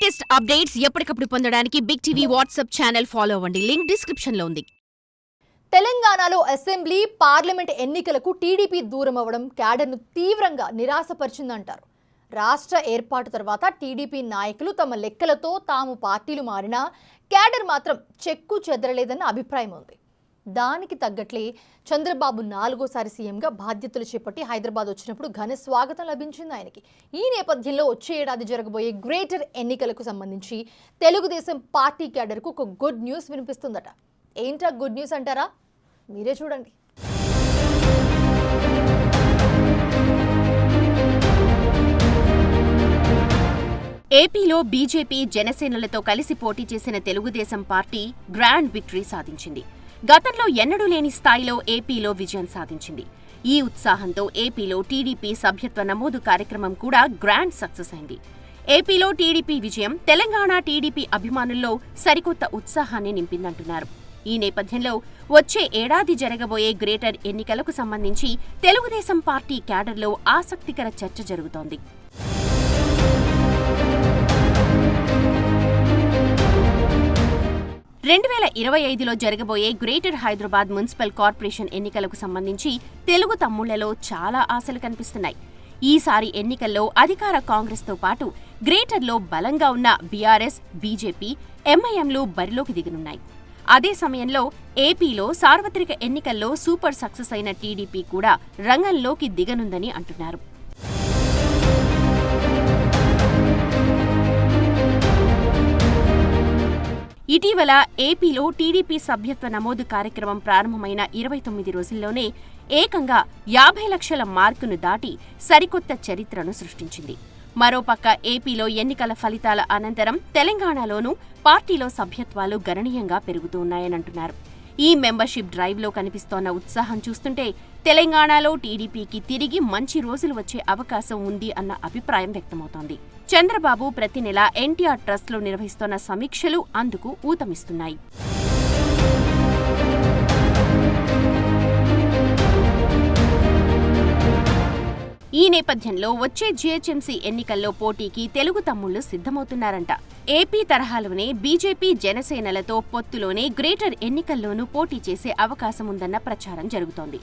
Latest updates ఎప్పటికప్పుడు పొందడానికి Big TV WhatsApp channel follow అవ్వండి. లింక్ డిస్క్రిప్షన్ లో ఉంది. తెలంగాణలో అసెంబ్లీ, పార్లమెంట్ ఎన్నికలకు టీడీపీ దూరం అవ్వడం క్యాడర్ను తీవ్రంగా నిరాశపరిచిందంటారు. రాష్ట్ర ఏర్పాటు తర్వాత టీడీపీ నాయకులు తమ లెక్కలతో తాము పార్టీలు మారినా క్యాడర్ మాత్రం చెక్కు చెదరలేదన్న అభిప్రాయం ఉంది. దానికి తగ్గట్లే చంద్రబాబు 4వ సీఎంగా బాధ్యతలు చేపట్టి హైదరాబాద్ వచ్చినప్పుడు ఘన స్వాగతం లభించింది ఆయనకి. ఈ నేపథ్యంలో వచ్చే ఏడాది జరగబోయే గ్రేటర్ ఎన్నికలకు సంబంధించి తెలుగుదేశం పార్టీ క్యాడర్కు ఒక గుడ్ న్యూస్ వినిపిస్తుందట. ఏంటా గుడ్ న్యూస్ అంటారా? మీరే చూడండి. ఏపీలో బీజేపీ, జనసేనలతో కలిసి పోటీ చేసిన తెలుగుదేశం పార్టీ గ్రాండ్ విక్టరీ సాధించింది. గతంలో ఎన్నడూ లేని స్థాయిలో ఏపీలో విజయం సాధించింది. ఈ ఉత్సాహంతో ఏపీలో టీడీపీ సభ్యత్వ నమోదు కార్యక్రమం కూడా గ్రాండ్ సక్సెస్ అయింది. ఏపీలో టీడీపీ విజయం తెలంగాణ టీడీపీ అభిమానుల్లో సరికొత్త ఉత్సాహాన్ని నింపిందంటున్నారు. ఈ నేపథ్యంలో వచ్చే ఏడాది జరగబోయే గ్రేటర్ ఎన్నికలకు సంబంధించి తెలుగుదేశం పార్టీ క్యాడర్లో ఆసక్తికర చర్చ జరుగుతోంది. 2025లో జరగబోయే గ్రేటర్ హైదరాబాద్ మున్సిపల్ కార్పొరేషన్ ఎన్నికలకు సంబంధించి తెలుగు తమ్ముళ్లలో చాలా ఆశలు కనిపిస్తున్నాయి. ఈసారి ఎన్నికల్లో అధికార కాంగ్రెస్తో పాటు గ్రేటర్లో బలంగా ఉన్న బీఆర్ఎస్, బీజేపీ, ఎంఐఎంలు బరిలోకి దిగనున్నాయి. అదే సమయంలో ఏపీలో సార్వత్రిక ఎన్నికల్లో సూపర్ సక్సెస్ అయిన టీడీపీ కూడా రంగంలోకి దిగనుందని అంటున్నారు. ఇటీవల ఏపీలో టీడీపీ సభ్యత్వ నమోదు కార్యక్రమం ప్రారంభమైన 29 రోజుల్లోనే ఏకంగా 50 లక్షల మార్కును దాటి సరికొత్త చరిత్రను సృష్టించింది. మరోపక్క ఏపీలో ఎన్నికల ఫలితాల అనంతరం తెలంగాణలోనూ పార్టీలో సభ్యత్వాలు గణనీయంగా పెరుగుతున్నాయనంటున్నారు. ఈ మెంబర్షిప్ డ్రైవ్లో కనిపిస్తోన్న ఉత్సాహం చూస్తుంటే తెలంగాణలో టీడీపీకి తిరిగి మంచి రోజులు వచ్చే అవకాశం ఉంది అన్న అభిప్రాయం వ్యక్తమవుతోంది. చంద్రబాబు ప్రతి నెల ఎన్టీఆర్ ట్రస్ట్లో నిర్వహిస్తోన్న సమీక్షలు అందుకు ఊతమిస్తున్నాయి. ఈ నేపథ్యంలో వచ్చే జీహెచ్ఎంసీ ఎన్నికల్లో పోటీకి తెలుగు తమ్ముళ్లు సిద్ధమవుతున్నారంట. ఏపీ తరహాలోనే బీజేపీ, జనసేనలతో పొత్తులోనే గ్రేటర్ ఎన్నికల్లోనూ పోటీ చేసే అవకాశం ఉందన్న ప్రచారం జరుగుతోంది.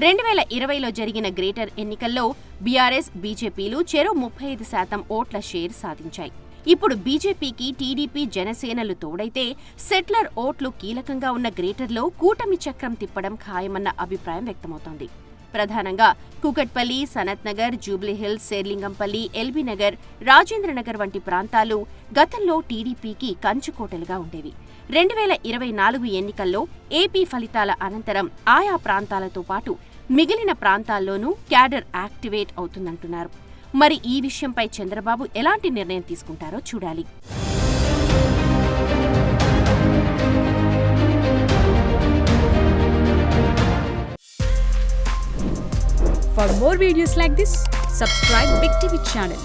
2020లో జరిగిన గ్రేటర్ ఎన్నికల్లో బీఆర్ఎస్, బీజేపీలు చెరో 35% ఓట్ల షేర్ సాధించాయి. ఇప్పుడు బీజేపీకి టీడీపీ, జనసేనలు తోడైతే సెట్లర్ ఓట్లు కీలకంగా ఉన్న గ్రేటర్లో కూటమి చక్రం తిప్పడం ఖాయమన్న అభిప్రాయం వ్యక్తమవుతోంది. ప్రధానంగా కూకట్పల్లి, సనత్ నగర్, జూబ్లీహిల్స్, శేర్లింగంపల్లి, ఎల్బీనగర్, రాజేంద్రనగర్ వంటి ప్రాంతాలు గతంలో టీడీపీకి కంచుకోటలుగా ఉండేవి. 2024 ఎన్నికల్లో ఏపీ ఫలితాల అనంతరం ఆయా ప్రాంతాలతో పాటు మిగిలిన ప్రాంతాల్లోనూ క్యాడర్ యాక్టివేట్ అవుతుందంటున్నారు. మరి ఈ విషయంపై చంద్రబాబు ఎలాంటి నిర్ణయం తీసుకుంటారో చూడాలి. For more videos like this, subscribe Big TV channel.